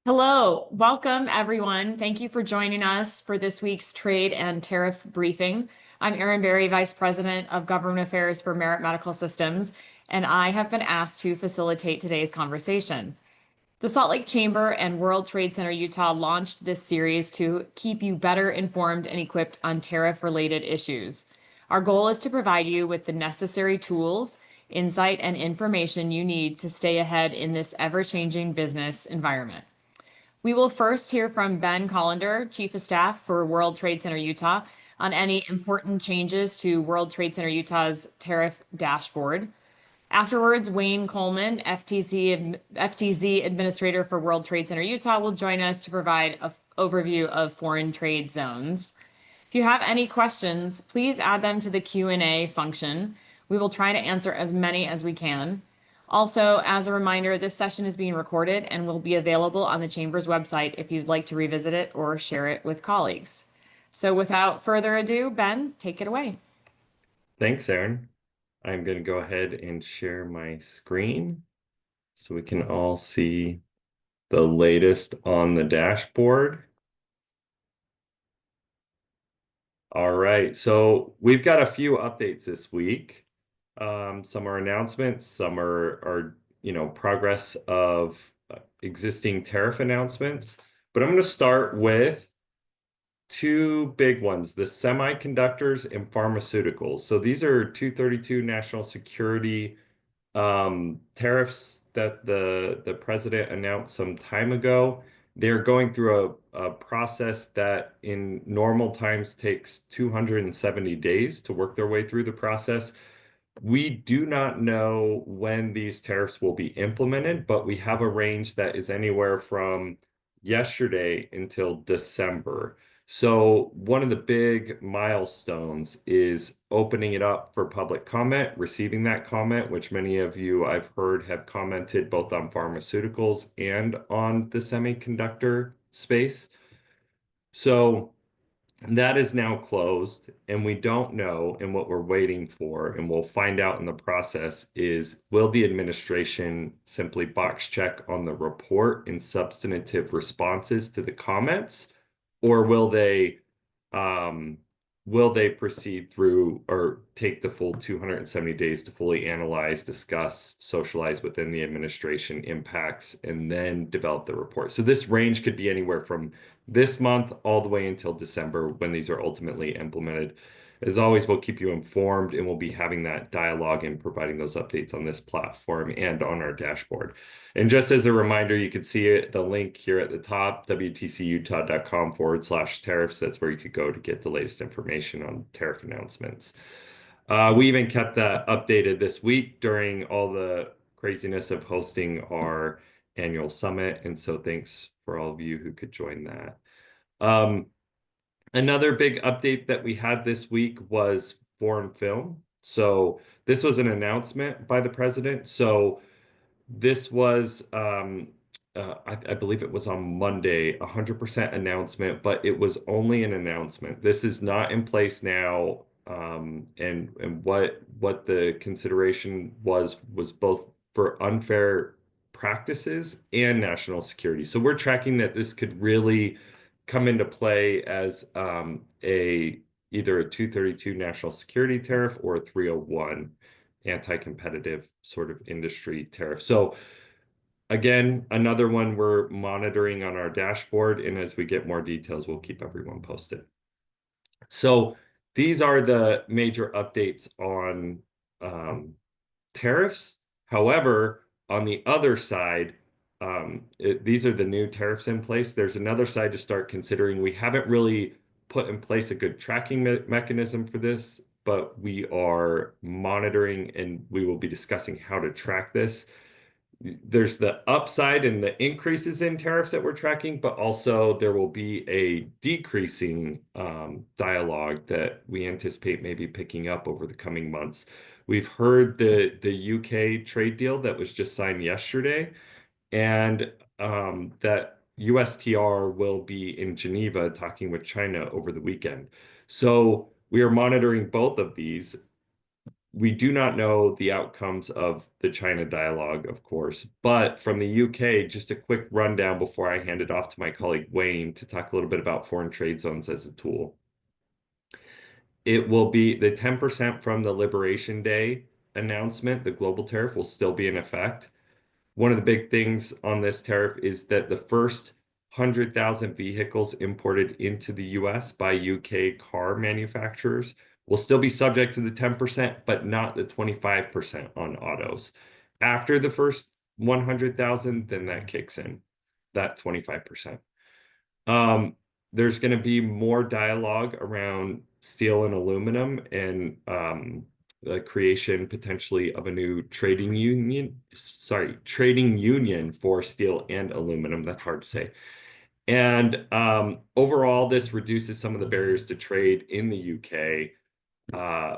Hello, welcome everyone. Thank you for joining us for this week's trade and tariff briefing. I'm Erin, Vice President of Government Affairs for Merit Medical Systems, and I have been asked to facilitate today's conversation. The Salt Lake Chamber and World Trade Center Utah launched this series to keep you better informed and equipped on tariff-related issues. Our goal is to provide you with the necessary tools, insight, and information you need to stay ahead in this ever-changing business environment. We will first hear from Ben Kolendar, Chief of Staff for World Trade Center Utah, on any important changes to World Trade Center Utah's tariff dashboard. Afterwards, Wayne Coleman, FTZ Administrator for World Trade Center Utah, will join us to provide an overview of foreign trade zones. If you have any questions, please add them to the Q&A function. We will try to answer as many as we can. Also, as a reminder, this session is being recorded and will be available on the Chamber's website if you'd like to revisit it or share it with colleagues. So without further ado, Ben, take it away. Thanks, Erin. I'm going to go ahead and share my screen so we can all see the latest on the dashboard. All right, so we've got a few updates this week. Some are announcements, some are progress of existing tariff announcements. But I'm going to start with two big ones, the semiconductors and pharmaceuticals. So these are 232 national security tariffs that the president announced some time ago. They're going through a process that in normal times takes 270 days to work their way through the process. We do not know when these tariffs will be implemented, but we have a range that is anywhere from yesterday until December. So one of the big milestones is opening it up for public comment, receiving that comment, which many of you I've heard have commented both on pharmaceuticals and on the semiconductor space. So that is now closed, and we don't know. And what we're waiting for, and we'll find out in the process, is will the administration simply box check on the report in substantive responses to the comments, or um, will they proceed through or take the full 270 days to fully analyze, discuss, socialize within the administration impacts, and then develop the report? So this range could be anywhere from this month all the way until December when these are ultimately implemented. As always, we'll keep you informed, and we'll be having that dialogue and providing those updates on this platform and on our dashboard. And just as a reminder, you can see it, the link here at the top, wtcutah.com/tariffs. That's where you could go to get the latest information on tariff announcements. We even kept that updated this week during all the craziness of hosting our annual summit. And so thanks for all of you who could join that. Another big update that we had this week was foreign film. So this was an announcement by the president. So this was, I believe it was on Monday, 100% announcement, but it was only an announcement. This is not in place now. And what the consideration was both for unfair practices and national security. So we're tracking that this could really come into play as either a 232 national security tariff or a 301 anti-competitive sort of industry tariff. So again, another one we're monitoring on our dashboard, and as we get more details, we'll keep everyone posted. So these are the major updates on tariffs. However, on the other side, these are the new tariffs in place. There's another side to start considering. We haven't really put in place a good tracking mechanism for this, but we are monitoring, and we will be discussing how to track this. There's the upside and the increases in tariffs that we're tracking, but also there will be a decreasing dialogue that we anticipate maybe picking up over the coming months. We've heard the UK trade deal that was just signed yesterday, and that USTR will be in Geneva talking with China over the weekend. So we are monitoring both of these. we do not know the outcomes of the China dialogue, of course, but from the UK, just a quick rundown before I hand it off to my colleague Wayne to talk a little bit about foreign trade zones as a tool. It will be the 10% from the Liberation Day announcement, the global tariff will still be in effect. One of the big things on this tariff is that the first 100,000 vehicles imported into the US by UK car manufacturers will still be subject to the 10%, but not the 25% on autos. After the first 100,000, then that kicks in, that 25%. There's going to be more dialogue around steel and aluminum and the creation potentially of a new trading union for steel and aluminum. That's hard to say. And overall, this reduces some of the barriers to trade in the UK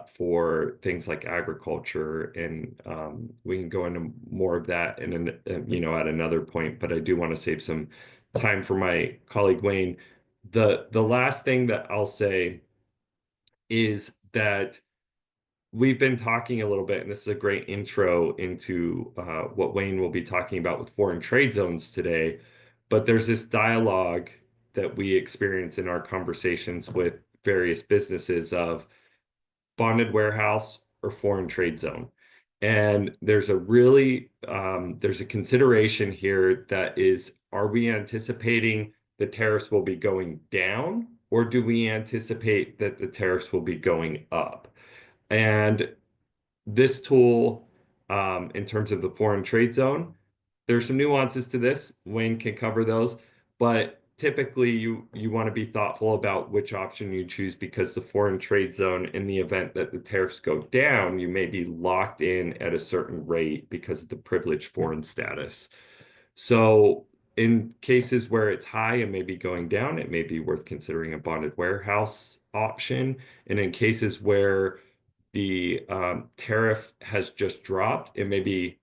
for things like agriculture, and we can go into more of that in at another point. But I do want to save some time for my colleague Wayne. The last thing that I'll say is that we've been talking a little bit, and this is a great intro into what Wayne will be talking about with foreign trade zones today. But there's this dialogue that we experience in our conversations with various businesses of bonded warehouse or foreign trade zone. And there's a consideration here that is, are we anticipating the tariffs will be going down, or do we anticipate that the tariffs will be going up? And this tool, in terms of the foreign trade zone, there's some nuances to this. Wayne can cover those, but typically you want to be thoughtful about which option you choose, because the foreign trade zone, in the event that the tariffs go down, you may be locked in at a certain rate because of the privileged foreign status. So in cases where it's high and maybe going down, it may be worth considering a bonded warehouse option. And in cases where the tariff has just dropped, it may be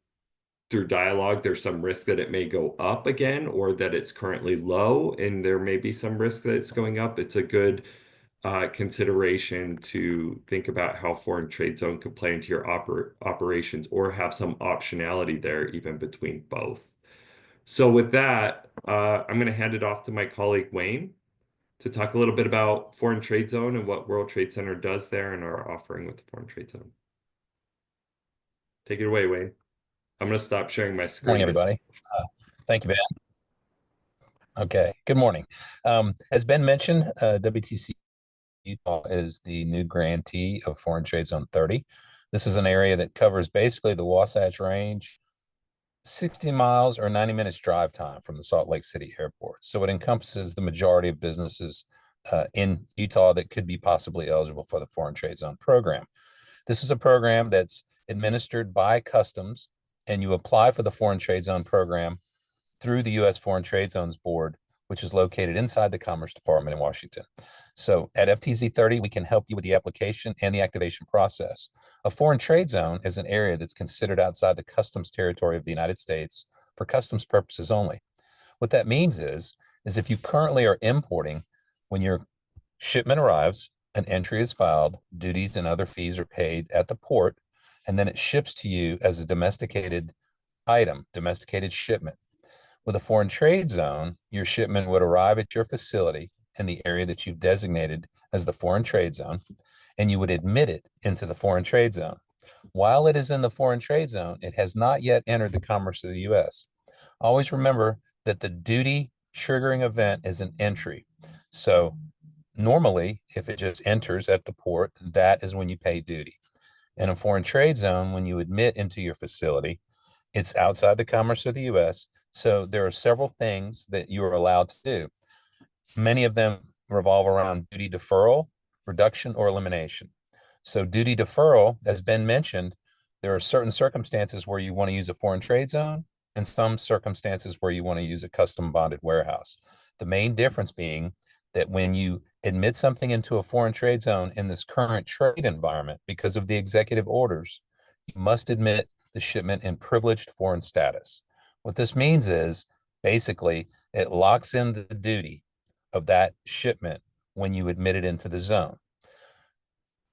through dialogue, there's some risk that it may go up again, or that it's currently low and there may be some risk that it's going up. It's a good consideration to think about how foreign trade zone could play into your operations, or have some optionality there even between both. So with that, I'm going to hand it off to my colleague Wayne to talk a little bit about foreign trade zone and what World Trade Center does there and our offering with the foreign trade zone. Take it away, Wayne. I'm going to stop sharing my screen. Morning, everybody. Thank you, Ben. Okay, good morning. As Ben mentioned, WTC Utah is the new grantee of Foreign Trade Zone 30. This is an area that covers basically the Wasatch Range, 60 miles or 90 minutes drive time from the Salt Lake City airport. So it encompasses the majority of businesses in Utah that could be possibly eligible for the Foreign Trade Zone program. This is a program that's administered by Customs, and you apply for the Foreign Trade Zone program through the U.S. Foreign Trade Zones Board, which is located inside the Commerce Department in Washington. So at FTZ 30, we can help you with the application and the activation process. A foreign trade zone is an area that's considered outside the customs territory of the United States for customs purposes only. What that means is if you currently are importing, when your shipment arrives, an entry is filed, duties and other fees are paid at the port, and then it ships to you as a domesticated item, domesticated shipment. With a foreign trade zone, your shipment would arrive at your facility in the area that you've designated as the foreign trade zone, and you would admit it into the foreign trade zone. While it is in the foreign trade zone, it has not yet entered the commerce of the U.S. Always remember that the duty triggering event is an entry. So normally, if it just enters at the port, that is when you pay duty. In a foreign trade zone, when you admit into your facility, it's outside the commerce of the U.S., so there are several things that you are allowed to do. Many of them revolve around duty deferral, reduction, or elimination. So duty deferral, as Ben mentioned, there are certain circumstances where you want to use a foreign trade zone and some circumstances where you want to use a custom bonded warehouse. The main difference being that when you admit something into a foreign trade zone in this current trade environment, because of the executive orders, you must admit the shipment in privileged foreign status. What this means is basically it locks in the duty of that shipment when you admit it into the zone.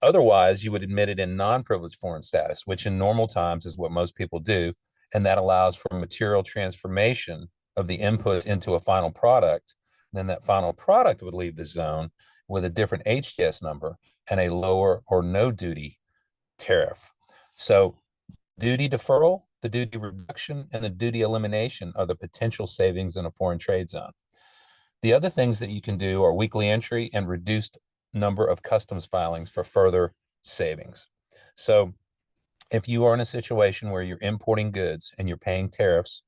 Otherwise, you would admit it in non-privileged foreign status, which in normal times is what most people do. And that allows for material transformation of the inputs into a final product. Then that final product would leave the zone with a different HTS number and a lower or no duty tariff. So duty deferral, the duty reduction, and the duty elimination are the potential savings in a foreign trade zone. The other things that you can do are weekly entry and reduced number of customs filings for further savings. So if you are in a situation where you're importing goods and you're paying tariffs,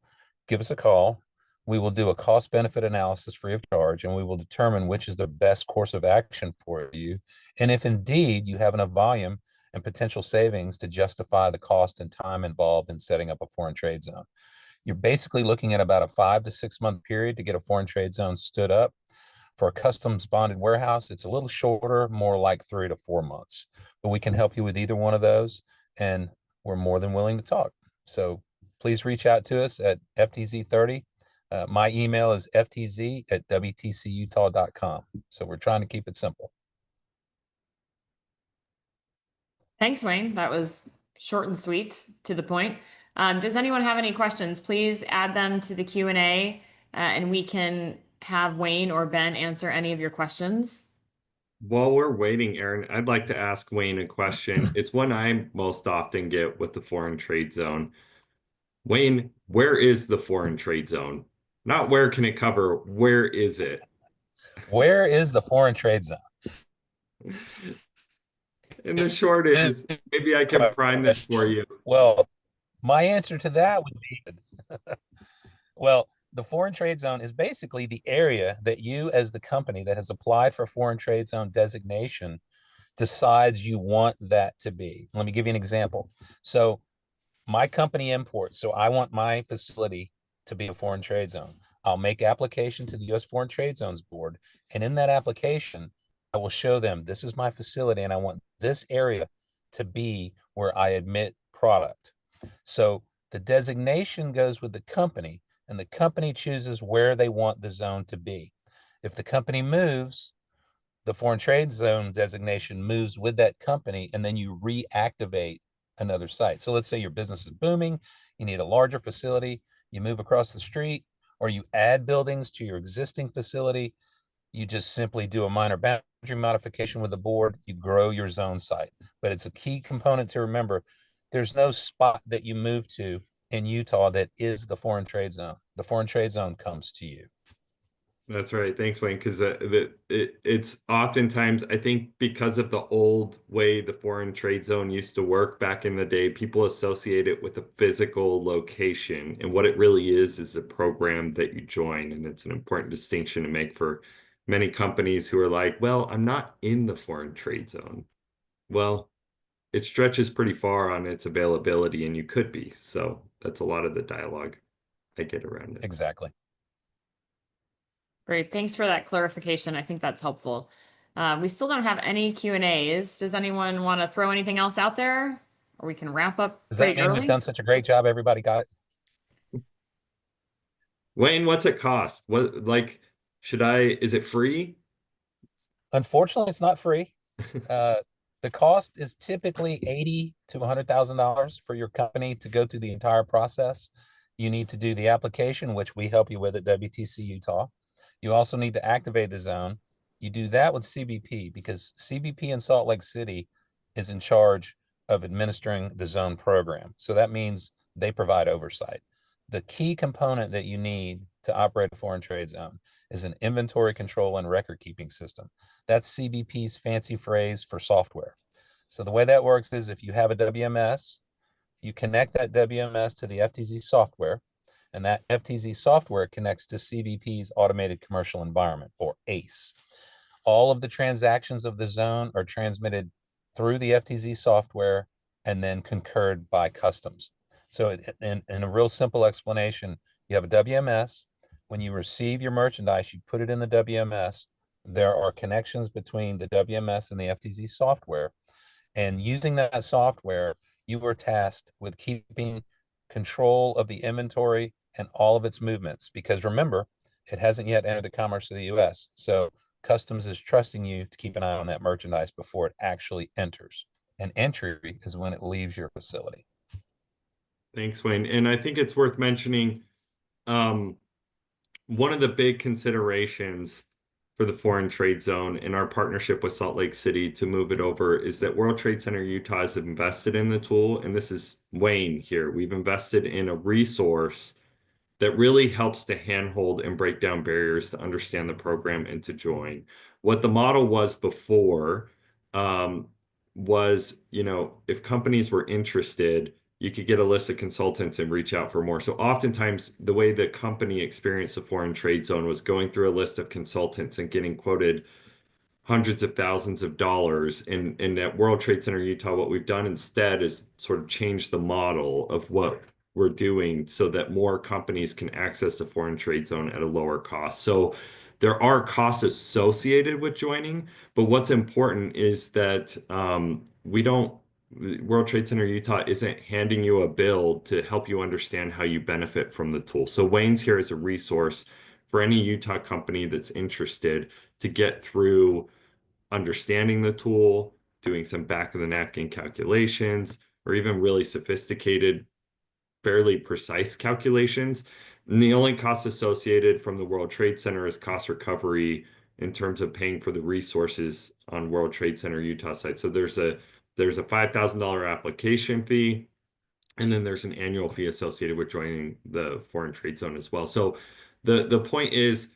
give us a call. We will do a cost benefit analysis free of charge, and we will determine which is the best course of action for you. And if indeed you have enough volume and potential savings to justify the cost and time involved in setting up a foreign trade zone. You're basically looking at about a 5 to 6 month period to get a foreign trade zone stood up. For a customs bonded warehouse, it's a little shorter, more like 3 to 4 months. But we can help you with either one of those, and we're more than willing to talk. So please reach out to us at FTZ30. My email is ftz@wtcutah.com. So we're trying to keep it simple. Thanks, Wayne. That was short and sweet, to the point. Does anyone have any questions? Please add them to the Q&A, and we can have Wayne or Ben answer any of your questions. While we're waiting, Erin, I'd like to ask Wayne a question. It's one I most often get with the foreign trade zone. Wayne, where is the foreign trade zone? Not where can it cover, where is it? Where is the foreign trade zone? And the short is, maybe I can prime this for you. Well, my answer to that would be, well, the foreign trade zone is basically the area that you, as the company that has applied for foreign trade zone designation, decides you want that to be. Let me give you an example. So my company imports, so I want my facility to be a foreign trade zone. I'll make application to the U.S. Foreign Trade Zones Board, and in that application, I will show them this is my facility, and I want this area to be where I admit product. So the designation goes with the company, and the company chooses where they want the zone to be. If the company moves, the foreign trade zone designation moves with that company, and then you reactivate another site. So let's say your business is booming, you need a larger facility, you move across the street, or you add buildings to your existing facility, you just simply do a minor boundary modification with the board, you grow your zone site. But it's a key component to remember, there's no spot that you move to in Utah that is the foreign trade zone. The foreign trade zone comes to you. That's right. Thanks, Wayne. Because it's oftentimes, I think, because of the old way the foreign trade zone used to work back in the day, people associate it with a physical location. And what it really is a program that you join. And it's an important distinction to make for many companies who are like, well, I'm not in the foreign trade zone. Well, it stretches pretty far on its availability, and you could be. So that's a lot of the dialogue I get around it. Exactly. Great. Thanks for that clarification. I think that's helpful. We still don't have any Q&As. Does anyone want to throw anything else out there? Or we can wrap up Does that pretty mean early? we've done such a great job? Everybody got it? Wayne, what's it cost? What, like, is it free? Unfortunately, it's not free. The cost is typically $80,000 to $100,000 for your company to go through the entire process. You need to do the application, which we help you with at WTC Utah. You also need to activate the zone. You do that with CBP because CBP in Salt Lake City is in charge of administering the zone program. So that means they provide oversight. The key component that you need to operate a foreign trade zone is an inventory control and record keeping system. That's CBP's fancy phrase for software. So the way that works is if you have a WMS, you connect that WMS to the FTZ software, and that FTZ software connects to CBP's automated commercial environment, or ACE. All of the transactions of the zone are transmitted through the FTZ software and then concurred by customs. So in a real simple explanation, you have a WMS. When you receive your merchandise, you put it in the WMS. There are connections between the WMS and the FTZ software. And using that software, you are tasked with keeping control of the inventory and all of its movements. Because remember, it hasn't yet entered the commerce of the US. So Customs is trusting you to keep an eye on that merchandise before it actually enters. And entry is when it leaves your facility. Thanks, Wayne. And I think it's worth mentioning um, one of the big considerations for the foreign trade zone in our partnership with Salt Lake City to move it over is that World Trade Center Utah has invested in the tool. And this is Wayne here. We've invested in a resource that really helps to handhold and break down barriers to understand the program and to join. What the model was before um, was, if companies were interested, you could get a list of consultants and reach out for more. So oftentimes, the way the company experienced the foreign trade zone was going through a list of consultants and getting quoted hundreds of thousands of dollars. And at World Trade Center Utah, what we've done instead is sort of change the model of what we're doing so that more companies can access the foreign trade zone at a lower cost. So there are costs associated with joining, but what's important is that we don't, World Trade Center Utah isn't handing you a bill to help you understand how you benefit from the tool. So Wayne's here as a resource for any Utah company that's interested to get through understanding the tool, doing some back of the napkin calculations, or even really sophisticated, fairly precise calculations. And the only cost associated from the World Trade Center is cost recovery in terms of paying for the resources on World Trade Center Utah site. So there's a $5,000 application fee, and then there's an annual fee associated with joining the foreign trade zone as well. So the point is,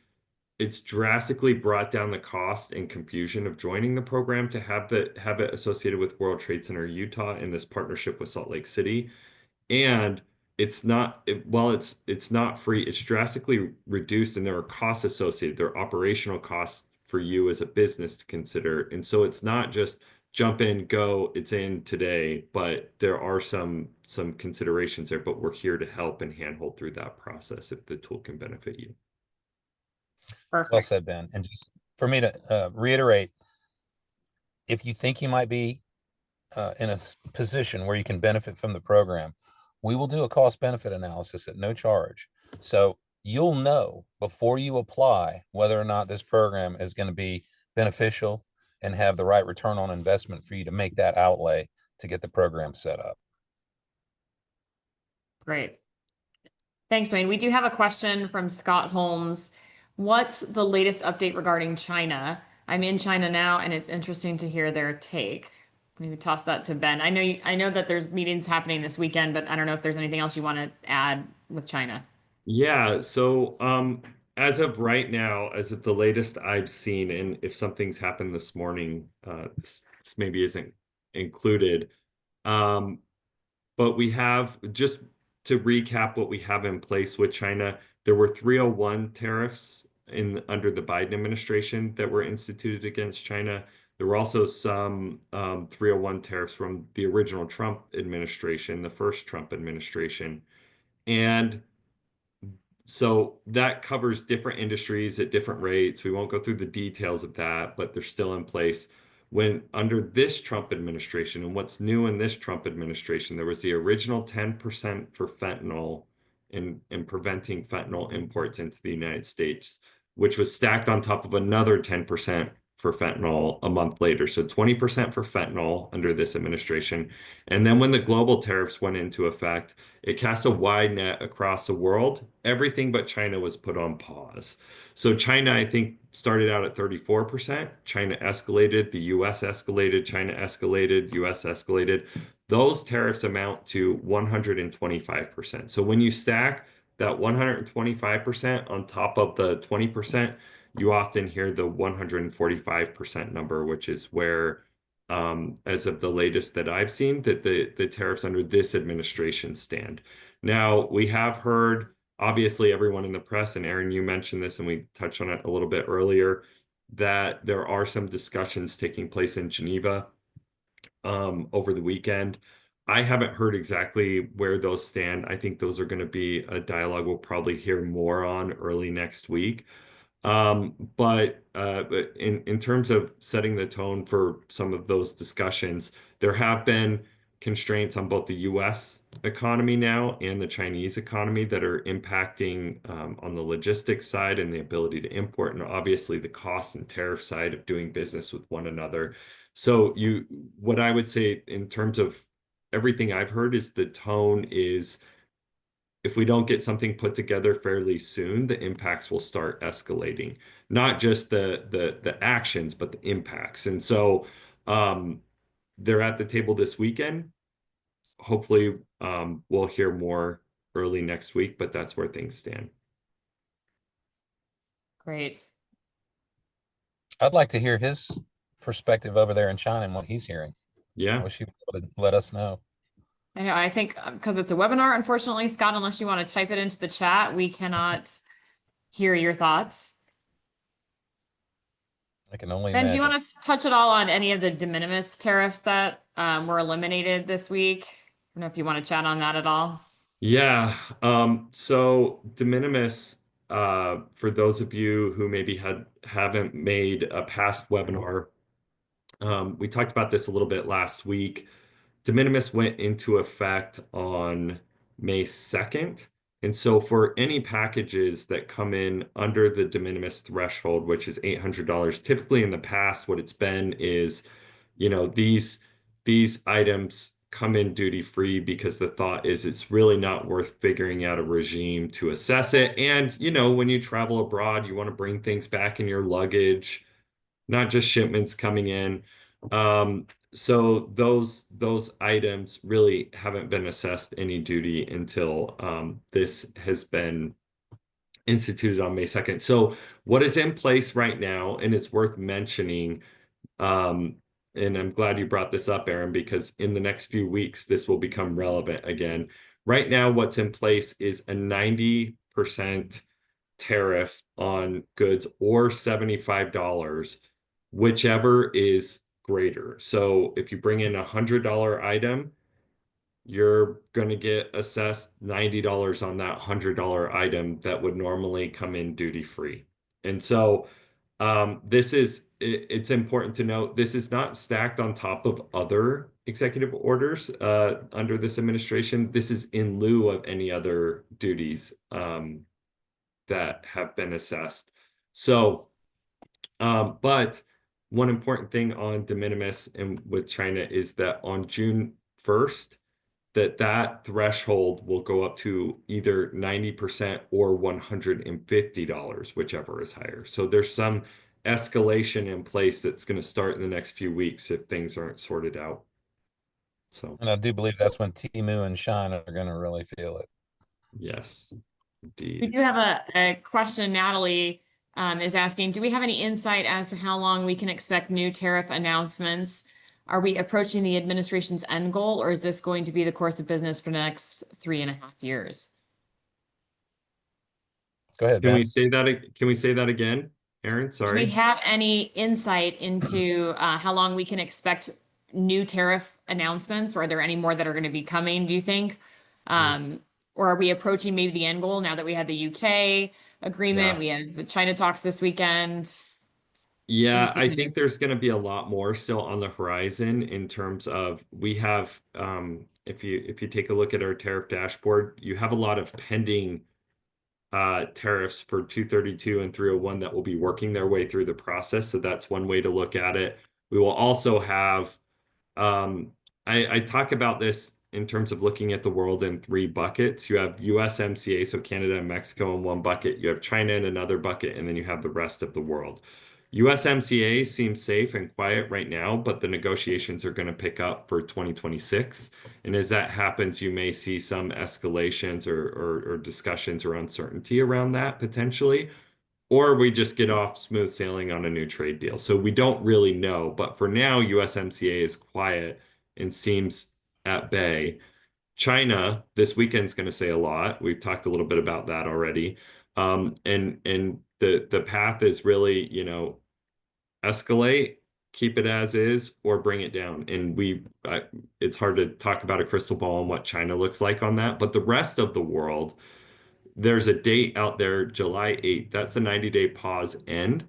it's drastically brought down the cost and confusion of joining the program to have it associated with World Trade Center Utah in this partnership with Salt Lake City. And while it's not free, it's drastically reduced, and there are costs associated. There are operational costs for you as a business to consider. And so it's not just jump in, go, it's in today, but there are some considerations there, but we're here to help and handhold through that process if the tool can benefit you. Well Perfect. said, Ben. And just for me to reiterate, if you think you might be in a position where you can benefit from the program, we will do a cost benefit analysis at no charge. So you'll know before you apply whether or not this program is going to be beneficial and have the right return on investment for you to make that outlay to get the program set up. Great. Thanks, Wayne. We do have a question from Scott Holmes. What's the latest update regarding China? I'm in China now, and it's interesting to hear their take. Maybe toss that to Ben. I know that there's meetings happening this weekend, but I don't know if there's anything else you want to add with China. Yeah, so as of right now, as of the latest I've seen, and if something's happened this morning, this maybe isn't included. Um, but we have, just to recap what we have in place with China, there were 301 tariffs under the Biden administration that were instituted against China. There were also some 301 tariffs from the original Trump administration, the first Trump administration. And so that covers different industries at different rates. We won't go through the details of that, but they're still in place. When under this Trump administration, and what's new in this Trump administration, there was the original 10% for fentanyl in preventing fentanyl imports into the United States, which was stacked on top of another 10% for fentanyl a month later. So 20% for fentanyl under this administration. And then when the global tariffs went into effect, it cast a wide net across the world. Everything but China was put on pause. So China, I think, started out at 34%. China escalated, the US escalated, China escalated, US escalated. Those tariffs amount to 125%. So when you stack that 125% on top of the 20%, you often hear the 145% number, which is where, as of the latest that I've seen, that the tariffs under this administration stand. Now, we have heard, obviously, everyone in the press, and Erin, you mentioned this, and we touched on it a little bit earlier, that there are some discussions taking place in Geneva over the weekend. I haven't heard exactly where those stand. I think those are going to be a dialogue we'll probably hear more on early next week. But in terms of setting the tone for some of those discussions, there have been constraints on both the US economy now and the Chinese economy that are impacting on the logistics side and the ability to import, and obviously the cost and tariff side of doing business with one another. So what I would say in terms of everything I've heard is the tone is if we don't get something put together fairly soon, the impacts will start escalating. Not just the actions, but the impacts. And so they're at the table this weekend. Hopefully, we'll hear more early next week, but that's where things stand. Great. I'd like to hear his perspective over there in China and what he's hearing. I Yeah. wish he would let us know. I know, I think because it's a webinar, unfortunately, Scott, unless you want to type it into the chat, we cannot hear your thoughts. I can only Ben, do you imagine. want to touch at all on any of the de minimis tariffs that were eliminated this week? I don't know if you want to chat on that at all. Yeah. So de minimis, for those of you who maybe haven't made a past webinar, we talked about this a little bit last week. De minimis went into effect on May 2nd. And so for any packages that come in under the de minimis threshold, which is $800, typically in the past, what it's been is, these items come in duty free because the thought is it's really not worth figuring out a regime to assess it. And, when you travel abroad, you want to bring things back in your luggage, not just shipments coming in. So those items really haven't been assessed any duty until this has been instituted on May 2nd. So what is in place right now, and it's worth mentioning, and I'm glad you brought this up, Erin, because in the next few weeks, this will become relevant again. Right now, what's in place is a 90% tariff on goods or $75, whichever is greater. So if you bring in a $100 item, you're going to get assessed $90 on that $100 item that would normally come in duty free. And so it's important to note this is not stacked on top of other executive orders under this administration. This is in lieu of any other duties that have been assessed. So, but one important thing on de minimis and with China is that on June 1st, that threshold will go up to either 90% or $150, whichever is higher. So there's some escalation in place that's going to start in the next few weeks if things aren't sorted out. So, And I do believe that's when Temu and Shine are going to really feel it. yes, We indeed. do have a question. Natalie is asking, do we have any insight as to how long we can expect new tariff announcements? Are we approaching the administration's end goal, or is this going to be the course of business for the next 3.5 years? Go ahead, Can Ben. we say that again, Erin? Do we Sorry. have any insight into how long we can expect new tariff announcements? Or are there any more that are going to be coming, do you think? Or are we approaching maybe the end goal now that we had the UK agreement? Yeah. We have the China talks this weekend. Yeah, see I there? think there's going to be a lot more still on the horizon in terms of we have if you take a look at our tariff dashboard, you have a lot of pending tariffs for 232 and 301 that will be working their way through the process. So that's one way to look at it. We will also have I talk about this in terms of looking at the world in three buckets. You have USMCA, so Canada and Mexico in one bucket, you have China in another bucket, and then you have the rest of the world. USMCA seems safe and quiet right now, but the negotiations are going to pick up for 2026. And as that happens, you may see some escalations or discussions or uncertainty around that potentially, or we just get off smooth sailing on a new trade deal. So we don't really know. But for now, USMCA is quiet and seems at bay. China this weekend's going to say a lot. We've talked a little bit about that already. And the path is really, escalate, keep it as is, or bring it down. And it's hard to talk about a crystal ball and what China looks like on that. But the rest of the world, there's a date out there, July 8th. That's a 90-day pause end.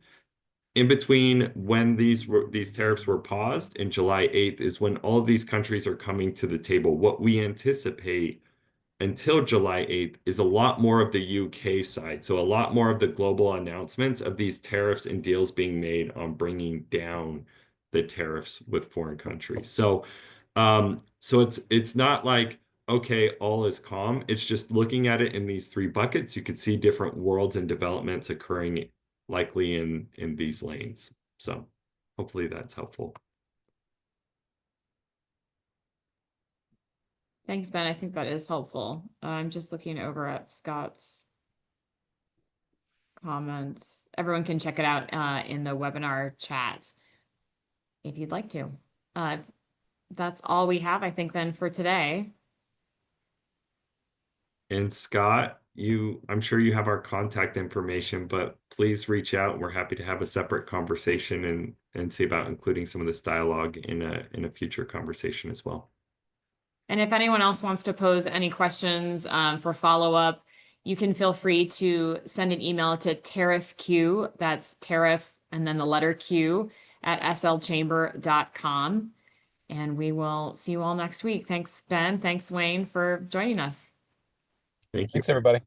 in between when these tariffs were paused and July 8th is when all of these countries are coming to the table. What we anticipate until July 8th is a lot more of the UK side. So a lot more of the global announcements of these tariffs and deals being made on bringing down the tariffs with foreign countries. So it's not like, okay, all is calm. It's just looking at it in these three buckets. You could see different worlds and developments occurring likely in these lanes. So hopefully that's helpful. Thanks, Ben. I think that is helpful. I'm just looking over at Scott's comments. Everyone can check it out in the webinar chat if you'd like to. That's all we have, I think, then for today. And Scott, I'm sure you have our contact information, but please reach out. We're happy to have a separate conversation and see about including some of this dialogue in a future conversation as well. And if anyone else wants to pose any questions for follow-up, you can feel free to send an email to tariffq, that's tariff and then the letter Q, at slchamber.com. And we will see you all next week. Thanks, Ben. Thanks, Wayne, for joining us. Thank you. Thanks, everybody.